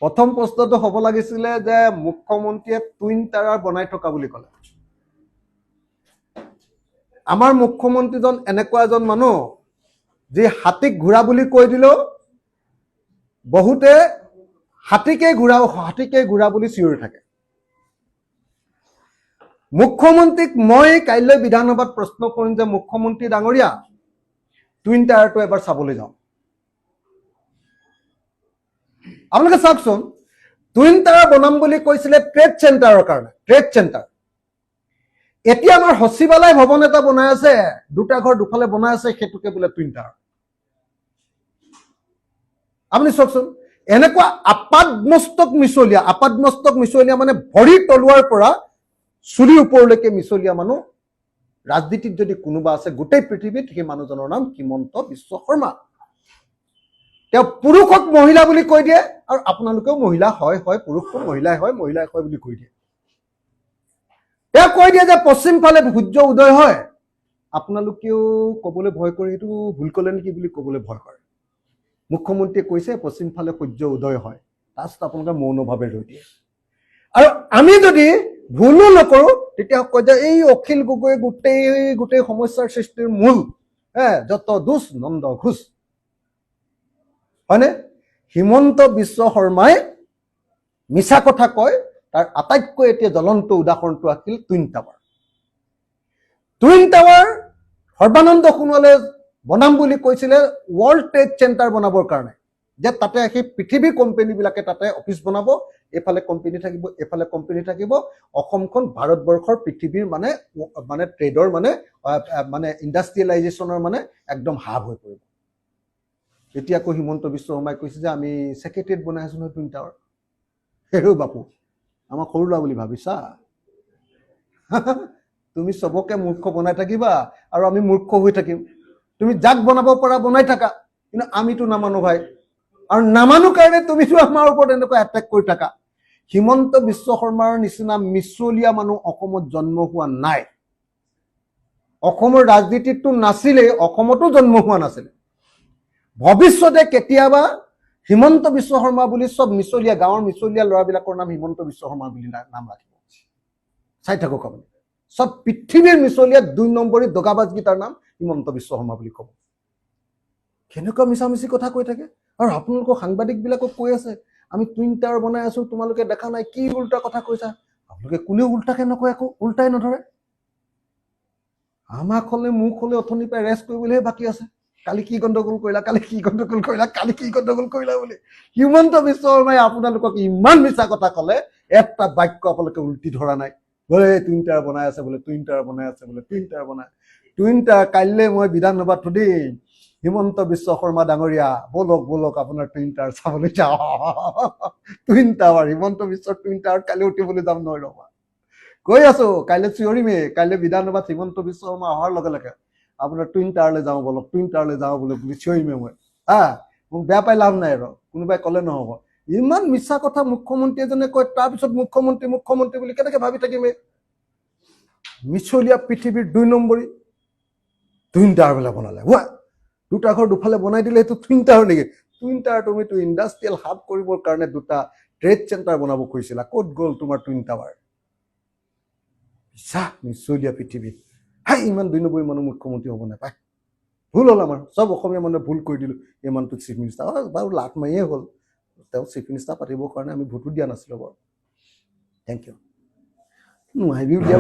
প্ৰথম প্ৰশ্নটো হ'ব লাগিছিলে যে মুখ্যমন্ত্ৰীয়ে টুইন টাৱাৰ বনাই থকা বুলি ক'লে। আমাৰ মুখ্যমন্ত্ৰীজন এনেকুৱা এজন মানুহ যি হাতীক ঘোঁৰা বুলি কৈ দিলেও বহুতে হাতীকে ঘোঁৰা বুলি চিঞৰি থাকে। মুখ্যমন্ত্ৰীক মই কাইলৈ বিধানসভাত প্ৰশ্ন কৰিম যে মুখ্যমন্ত্ৰী ডাঙৰীয়া টুইন টাৱাৰটো এবাৰ চাবলৈ যাওঁ। আপোনালোকে চাওকচোন, টুইন টাৱাৰ বনাম বুলি কৈছিলে ট্ৰেড চেণ্টাৰৰ কাৰণে, ট্ৰেড চেণ্টাৰ। এতিয়া আমাৰ সচিবালয় ভৱন এটা বনাই আছে, দুটা ঘৰ দুফালে বনাই আছে, সেইটোকে বোলে টুইন টাৱাৰ। আপুনি চাওকচোন, এনেকুৱা আপাদমস্তক মিছলীয়া মানে ভৰিৰ তলুৱাৰ পৰা চুলিৰ ওপৰলৈকে মিছলীয়া মানুহ ৰাজনীতিত যদি কোনোবা আছে গোটেই পৃথিৱীত, সেই মানুহজনৰ নাম হিমন্ত বিশ্ব শৰ্মা। তেওঁ পুৰুষক মহিলা বুলি কৈ দিয়ে, আৰু আপোনালোকেও মহিলা হয়, পুৰুষটো মহিলাই হয় বুলি কৈ দিয়ে। তেওঁ কৈ দিয়ে যে পশ্চিম ফালে সূৰ্য উদয় হয়, আপোনালোকেও ক'বলৈ ভয় কৰে, এইটো ভুল ক'লে নেকি বুলি ক'বলৈ ভয় কৰে। মুখ্যমন্ত্ৰীয়ে কৈছে পশ্চিম ফালে সূৰ্য উদয় হয়, তাৰপিছত আপোনালোকে মৌনভাৱে ৰৈ দিয়ে। আৰু আমি যদি ভুলো নকৰোঁ তেতিয়া কয় যে এই অখিল গগৈ গোটেই সমস্যাৰ সৃষ্টিৰ মূল, যত দোষ নন্দ ঘোষ, হয়নে? হিমন্ত বিশ্ব শৰ্মাই মিছা কথা কয়। তাৰ আটাইতকৈ এতিয়া জ্বলন্ত উদাহৰণটো আছিল twin tower. Twin tower Sarbananda সোণোৱালে বনাম বুলি কৈছিলে ৱৰ্ল্ড ট্ৰেড চেণ্টাৰ বনাবৰ কাৰণে, যে তাতে সেই পৃথিৱীৰ কোম্পানীবিলাকে তাতে অফিচ বনাব, এইফালে কোম্পানী থাকিব, এইফালে কোম্পানী থাকিব। অসমখন ভাৰতবৰ্ষৰ পৃথিৱীৰ মানে ট্ৰেডৰ মানে ইণ্ডাষ্ট্ৰিয়েলাইজেশ্যনৰ মানে একদম হাব হৈ পৰিব। এতিয়া আকৌ হিমন্ত বিশ্ব শৰ্মাই কৈছে যে আমি ছেক্ৰেটেৰিয়েট বনাই আছো নহয় টুইন টাৱাৰ। হেৰৌ বাপু, আমাক সৰু ল'ৰা বুলি ভাবিছা? তুমি চবকে মূৰ্খ বনাই থাকিবা আৰু আমি মূৰ্খ হৈ থাকিম। তুমি যাক বনাব পৰা বনাই থাকা, কিন্তু আমিতো নামানো ভাই। আৰু নামানো কাৰণে তুমিতো আমাৰ ওপৰত এনেকুৱা এটেক কৰি থাকা। হিমন্ত বিশ্ব শৰ্মাৰ নিচিনা মিছলীয়া মানুহ অসমত জন্ম হোৱা নাই। অসমৰ ৰাজনীতিতটো নাছিলেই, অসমতো জন্ম হোৱা নাছিলে। ভৱিষ্যতে কেতিয়াবা হিমন্ত বিশ্ব শৰ্মা বুলি চব মিছলীয়া গাঁৱৰ মিছলীয়া ল'ৰাবিলাকৰ নাম হিমন্ত বিশ্ব শৰ্মা বুলি নাম ৰাখিব। চাই থাকক আপুনি, চব পৃথিৱীৰ মিছলীয়া 2 নম্বৰী দগাবাজগীটাৰ নাম হিমন্ত বিশ্ব শৰ্মা বুলি ক'ব। কেনেকুৱা মিছামিছি কথা কৈ থাকে। আৰু আপোনালোকৰ সাংবাদিকবিলাকক কৈ আছে আমি টুইন টাৱাৰ বনাই আছো, তোমালোকে দেখা নাই, কি উল্টা কথা কৈছা। আপোনালোকে কোনেও উল্টাকে নকয়, আকৌ উল্টাই নধৰে। আমাক হ'লে মোক হ'লে অথনিৰ পৰা ৰেষ্ট কৰিবলৈহে বাকী আছে। কালি কি গণ্ডগোল কৰিলা বুলি হিমন্ত বিশ্ব শৰ্মাই আপোনালোকক ইমান মিছা কথা ক'লে, এটা বাক্য আপোনালোকে উল্টি ধৰা নাই। টুইন টাৱাৰ বনাই আছে বোলে, টুইন টাৱাৰ কাইলৈ মই বিধানসভাত সুধিম, হিমন্ত বিশ্ব শৰ্মা ডাঙৰীয়া বলক আপোনাৰ টুইন টাৱাৰ চাবলৈ যাওঁ। টুইন টাৱাৰ, হিমন্ত বিশ্বৰ টুইন টাৱাৰ কাইলৈ উঠিবলৈ যাম নহয় ৰবা। কৈ আছো কাইলৈ চিঞৰিমেই, কাইলৈ বিধানসভাত হিমন্ত বিশ্ব শৰ্মা অহাৰ লগে লগে আপোনাৰ টুইন টাৱাৰলৈ যাওঁ বলক, টুইন টাৱাৰলৈ যাওঁ বুলি চিঞৰিমেই মই। মোক বেয়া পাই লাভ নাই, আৰু কোনোবাই ক'লে নহ'ব। ইমান মিছা কথা মুখ্যমন্ত্ৰী এজনে কয়, তাৰপিছত মুখ্যমন্ত্ৰী বুলি কেনেকে ভাবি থাকিমেই? মিছলীয়া পৃথিৱীৰ 2 নম্বৰী টুইন টাৱাৰ বোলে বনালে। দুটা ঘৰ দুফালে বনাই দিলে সেইটো টুইন টাৱাৰ নেকি? টুইন টাৱাৰ তুমিতো ইণ্ডাষ্ট্ৰিয়েল হাব কৰিবৰ কাৰণে দুটা ট্ৰেড চেণ্টাৰ বনাব খুজিছিলা, ক'ত গ'ল তোমাৰ টুইন টাৱাৰ? মিছলীয়া পৃথিৱীত ইমান 2 নম্বৰী মানুহ মুখ্যমন্ত্ৰী হ'ব নাপায়। ভুল হ'ল আমাৰ, চব অসমীয়া মানুহে ভুল কৰি দিলোঁ। এই মানুহটো চিফ মিনিষ্টাৰ বাৰু লাট মাৰিয়ে হ'ল, তেওঁ চিফ মিনিষ্টাৰ পাতিবৰ কাৰণে আমি ভোটো দিয়া নাছিলোঁ বাৰু। Thank you. নোৱাৰিবি দিয়া।